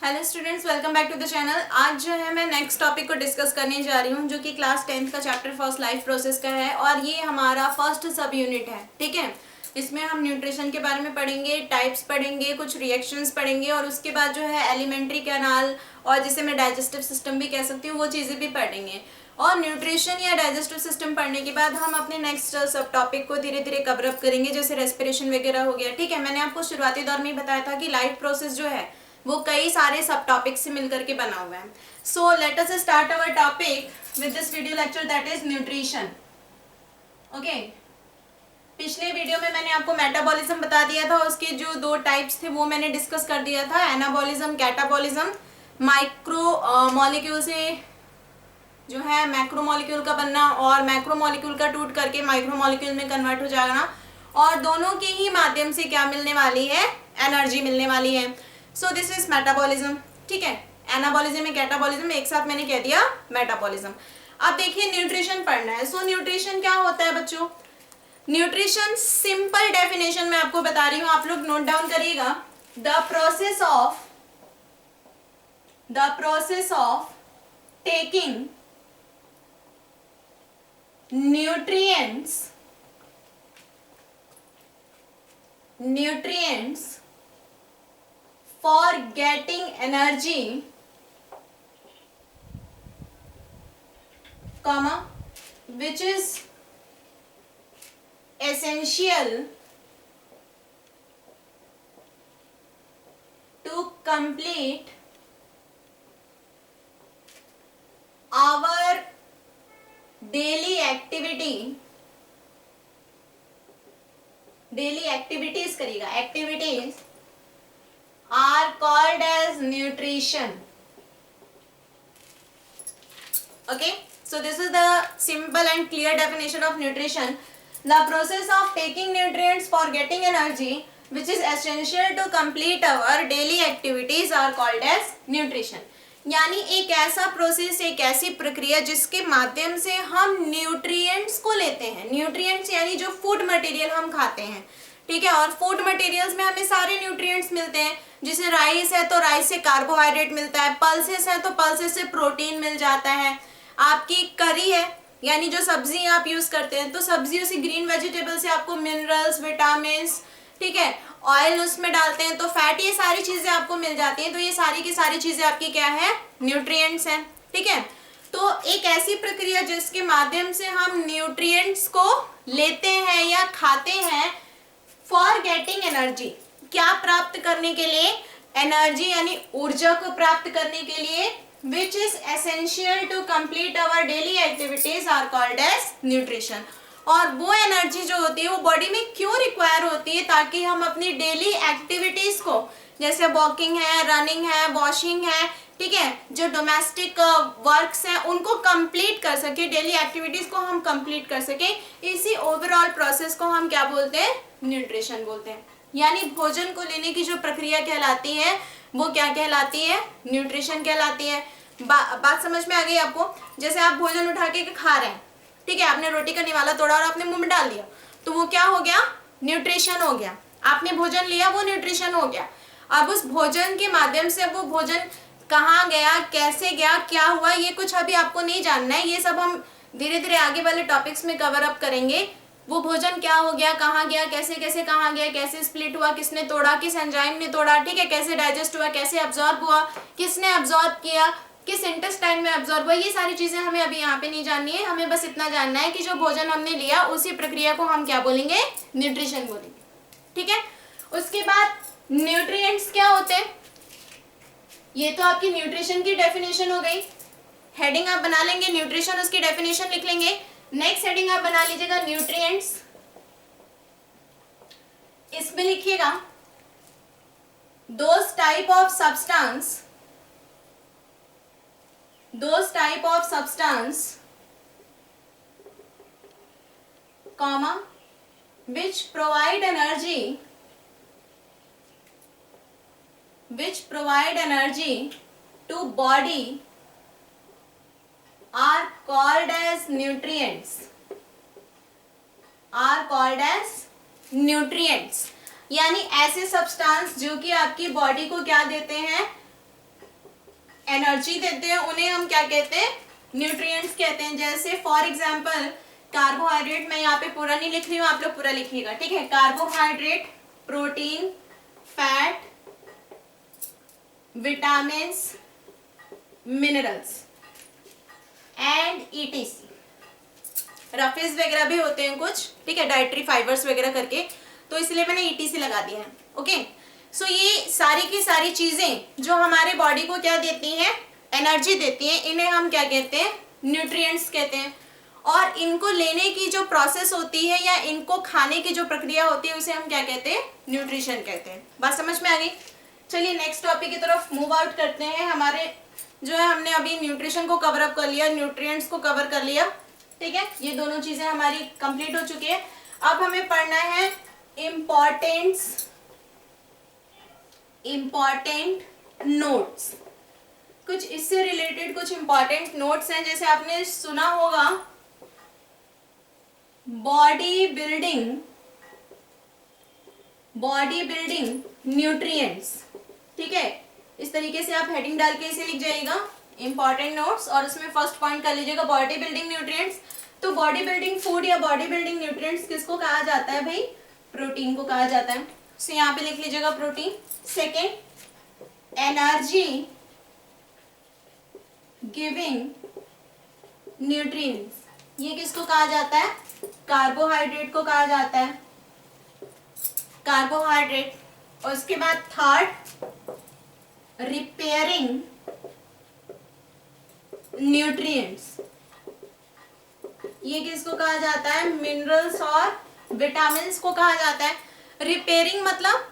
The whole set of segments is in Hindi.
Hello students, welcome back to the channel. आज जो है मैं नेक्स्ट टॉपिक को डिस्कस करने जा रही हूँ जो कि क्लास 10th का चैप्टर फर्स्ट लाइफ प्रोसेस का है और ये हमारा फर्स्ट सब यूनिट है। ठीक है, इसमें हम न्यूट्रिशन के बारे में पढ़ेंगे, टाइप्स पढ़ेंगे, कुछ रिएक्शंस पढ़ेंगे और उसके बाद जो है एलिमेंट्री कैनाल और जिसे मैं डाइजेस्टिव सिस्टम भी कह सकती हूँ वो चीज़ें भी पढ़ेंगे। और न्यूट्रिशन या डाइजेस्टिव सिस्टम पढ़ने के बाद हम अपने नेक्स्ट सब टॉपिक को धीरे धीरे कवर अप करेंगे, जैसे रेस्पिरेशन वगैरह हो गया। ठीक है, मैंने आपको शुरुआती दौर में ही बताया था कि लाइफ प्रोसेस जो है वो कई सारे सब टॉपिक से मिलकर के बना हुआ है। So let us start our topic with this video lecture, that is nutrition. Okay, पिछले वीडियो में मैंने आपको मेटाबॉलिज्म बता दिया था, उसके जो दो टाइप्स थे वो मैंने डिस्कस कर दिया था, एनाबॉलिज्म, कैटाबॉलिज्म। माइक्रो मॉलिक्यूल से जो है मैक्रो मॉलिक्यूल का बनना और मैक्रो मॉलिक्यूल का टूट करके माइक्रो मॉलिक्यूल में कन्वर्ट हो जाना, और दोनों के ही माध्यम से क्या मिलने वाली है, एनर्जी मिलने वाली है। So this is metabolism. ठीक है, एनाबॉलिज्म में कैटाबॉलिज्म एक साथ मैंने कह दिया मेटाबॉलिज्म। अब देखिए न्यूट्रिशन पढ़ना है। सो न्यूट्रिशन क्या होता है बच्चों? न्यूट्रिशन सिंपल डेफिनेशन में आपको बता रही हूं, आप लोग नोट डाउन करिएगा। The process of taking nutrients for getting energy, comma, which is essential to complete our daily activities करिएगा, activities are called as nutrition. Okay, so this is the simple and clear definition of nutrition. The process of taking nutrients for getting energy, which is essential to complete our daily activities, are called as nutrition. यानी एक ऐसा प्रोसेस, एक ऐसी प्रक्रिया जिसके माध्यम से हम न्यूट्रिएंट्स को लेते हैं। न्यूट्रिएंट्स यानी जो फूड मटेरियल हम खाते हैं। ठीक है, और फूड मटेरियल्स में हमें सारे न्यूट्रिएंट्स मिलते हैं। जैसे राइस है तो राइस से कार्बोहाइड्रेट मिलता है, पल्सेस है तो पल्सेस से प्रोटीन मिल जाता है। आपकी करी है यानी जो सब्जी आप यूज करते हैं तो सब्जियों से, ग्रीन वेजिटेबल से आपको मिनरल्स, विटामिन, ठीक है, ऑयल उसमें डालते हैं तो फैट, ये सारी चीजें आपको मिल जाती हैं। तो ये सारी की सारी चीजें आपकी क्या है, न्यूट्रिएंट्स हैं। ठीक है, तो एक ऐसी प्रक्रिया जिसके माध्यम से हम न्यूट्रिएंट्स को लेते हैं या खाते हैं फॉर गेटिंग एनर्जी, क्या प्राप्त करने के लिए, एनर्जी यानी ऊर्जा को प्राप्त करने के लिए, which is essential to complete our daily activities are called as nutrition। और वो एनर्जी जो होती है वो बॉडी में क्यों रिक्वायर होती है, ताकि हम अपनी डेली एक्टिविटीज को, जैसे वॉकिंग है, रनिंग है, वॉशिंग है, ठीक है, जो डोमेस्टिक वर्क्स हैं उनको कंप्लीट कर सके, डेली एक्टिविटीज को हम कंप्लीट कर सके। इसी ओवरऑल प्रोसेस को हम क्या बोलते हैं, न्यूट्रिशन बोलते हैं। यानी भोजन को लेने की जो प्रक्रिया कहलाती है वो क्या कहलाती है, न्यूट्रिशन कहलाती है। बात समझ में आ गई आपको? जैसे आप भोजन उठा के खा रहे हैं, ठीक है, आपने रोटी का निवाला तोड़ा और आपने मुंह में डाल दिया तो वो क्या हो गया, न्यूट्रिशन हो गया। आपने भोजन लिया, वो न्यूट्रिशन हो गया। अब उस भोजन के माध्यम से वो भोजन कहाँ गया, कैसे गया, क्या हुआ, ये कुछ अभी आपको नहीं जानना है। ये सब हम धीरे धीरे आगे वाले टॉपिक्स में कवर अप करेंगे। वो भोजन क्या हो गया, कहाँ गया, कैसे कैसे कहाँ गया, कैसे स्प्लिट हुआ, किसने तोड़ा, किस एंजाइम ने तोड़ा, ठीक है, कैसे डाइजेस्ट हुआ, कैसे अब्जॉर्ब हुआ, किसने अब्जॉर्ब किया, किस इंटेस्टाइन में अब्जॉर्ब हुआ, ये सारी चीजें हमें अभी यहाँ पे नहीं जाननी है। हमें बस इतना जानना है कि जो भोजन हमने लिया उसी प्रक्रिया को हम क्या बोलेंगे, न्यूट्रिशन बोलेंगे। ठीक है, उसके बाद न्यूट्रिएंट्स क्या होते हैं, ये तो आपकी न्यूट्रिशन की डेफिनेशन हो गई। हेडिंग आप बना लेंगे न्यूट्रिशन, उसकी डेफिनेशन लिख लेंगे। नेक्स्ट हेडिंग आप बना लीजिएगा न्यूट्रिएंट्स, इसमें लिखिएगा those type of substance comma which provide energy to body are called as nutrients। यानी ऐसे सब्सटेंस जो कि आपकी बॉडी को क्या देते हैं, एनर्जी देते हैं उन्हें हम क्या कहते हैं, न्यूट्रिएंट्स कहते हैं। जैसे फॉर एग्जांपल कार्बोहाइड्रेट, मैं यहाँ पे पूरा नहीं लिख रही हूँ, आप लोग पूरा लिखिएगा, ठीक है। Carbohydrate, protein, fat, vitamins, minerals and etc. Roughage वगैरह भी होते हैं कुछ, ठीक है, डाइटरी फाइबर्स वगैरह करके, तो इसलिए मैंने ईटीसी लगा दिया है। ओके, सो ये सारी की सारी चीजें जो हमारे बॉडी को क्या देती हैं, एनर्जी देती हैं, इन्हें हम क्या कहते हैं, न्यूट्रिएंट्स कहते हैं। और इनको लेने की जो प्रोसेस होती है या इनको खाने की जो प्रक्रिया होती है उसे हम क्या कहते हैं, न्यूट्रिशन कहते हैं। बात समझ में आ गई? चलिए नेक्स्ट टॉपिक की तरफ मूव आउट करते हैं। हमारे जो है, हमने अभी न्यूट्रिशन को कवर अप कर लिया, न्यूट्रिएंट्स को कवर कर लिया, ठीक है, ये दोनों चीजें हमारी कंप्लीट हो चुकी है। अब हमें पढ़ना है इम्पॉर्टेंट नोट्स। कुछ इससे रिलेटेड कुछ इंपॉर्टेंट नोट्स हैं, जैसे आपने सुना होगा बॉडी बिल्डिंग न्यूट्रिएंट्स, ठीक है, इस तरीके से आप हेडिंग डाल के इसे लिख जाइएगा, इंपॉर्टेंट नोट्स, और उसमें फर्स्ट पॉइंट कर लीजिएगा बॉडी बिल्डिंग न्यूट्रिएंट्स। तो बॉडी बिल्डिंग फूड या बॉडी बिल्डिंग न्यूट्रिएंट्स किसको कहा जाता है भाई, प्रोटीन को कहा जाता है। सो यहाँ पे लिख लीजिएगा protein. Second, energy giving nutrients, ये किसको कहा जाता है, कार्बोहाइड्रेट को कहा जाता है, कार्बोहाइड्रेट। और उसके बाद थर्ड, रिपेयरिंग न्यूट्रिएंट्स, ये किसको कहा जाता है, मिनरल्स और विटामिन्स को कहा जाता है। रिपेयरिंग मतलब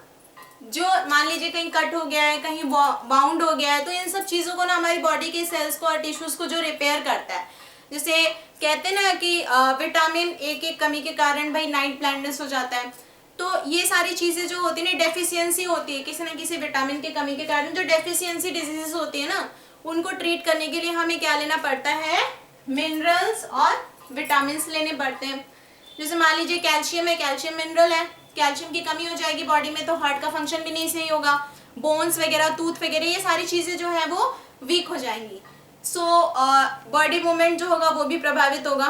जो मान लीजिए कहीं कट हो गया है, कहीं बाउंड हो गया है, तो इन सब चीजों को ना हमारी बॉडी के सेल्स को और टिश्यूज को जो रिपेयर करता है, जैसे कहते हैं ना कि विटामिन ए की कमी के कारण भाई नाइट ब्लाइंडनेस हो जाता है, तो ये सारी चीजें जो होती है ना, डेफिशिएंसी होती है किसी ना किसी विटामिन की कमी के कारण, जो डेफिशिएंसी डिजीजेस होती है ना, उनको ट्रीट करने के लिए हमें क्या लेना पड़ता है, मिनरल्स और विटामिन्स लेने पड़ते हैं। जैसे मान लीजिए कैल्शियम है, कैल्शियम मिनरल है, कैल्शियम की कमी हो जाएगी बॉडी में तो हार्ट का फंक्शन भी नहीं सही होगा, बोन्स वगैरह, टूथ वगैरह, ये सारी चीजें जो है वो वीक हो जाएंगी। सो बॉडी मूवमेंट जो होगा वो भी प्रभावित होगा।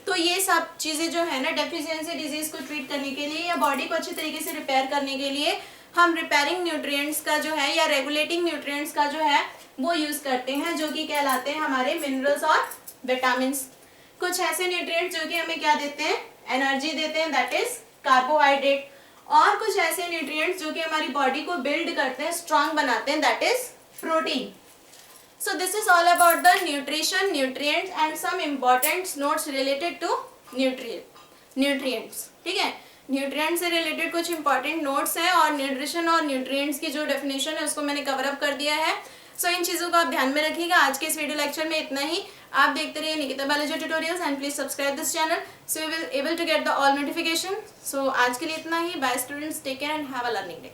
तो ये सब चीजें जो है ना, डेफिशिएंसी डिजीज को ट्रीट करने के लिए या बॉडी को अच्छे तरीके से रिपेयर करने के लिए हम रिपेयरिंग न्यूट्रिएंट्स का जो है या रेगुलेटिंग न्यूट्रिएंट्स का जो है वो यूज करते हैं, जो कि कहलाते हैं हमारे मिनरल्स और विटामिन्स। कुछ ऐसे न्यूट्रिएंट्स जो कि हमें क्या देते हैं, एनर्जी देते हैं, दैट इज कार्बोहाइड्रेट। और कुछ ऐसे न्यूट्रिएंट्स जो कि हमारी बॉडी को बिल्ड करते हैं, स्ट्रांग बनाते हैं, that is protein. So this is all about the nutrition, nutrients and some important notes related to nutrients. ठीक है, न्यूट्रिएंट से रिलेटेड कुछ इंपॉर्टेंट नोट्स हैं और न्यूट्रिशन और न्यूट्रिएंट्स की जो डेफिनेशन है उसको मैंने कवर अप कर दिया है। सो इन चीज़ों को आप ध्यान में रखिएगा। आज के इस वीडियो लेक्चर में इतना ही। आप देखते रहिए Nikita biology tutorials and please subscribe this channel so you will able to get the all notification. So आज के लिए इतना ही। Bye students, take care and have a learning day.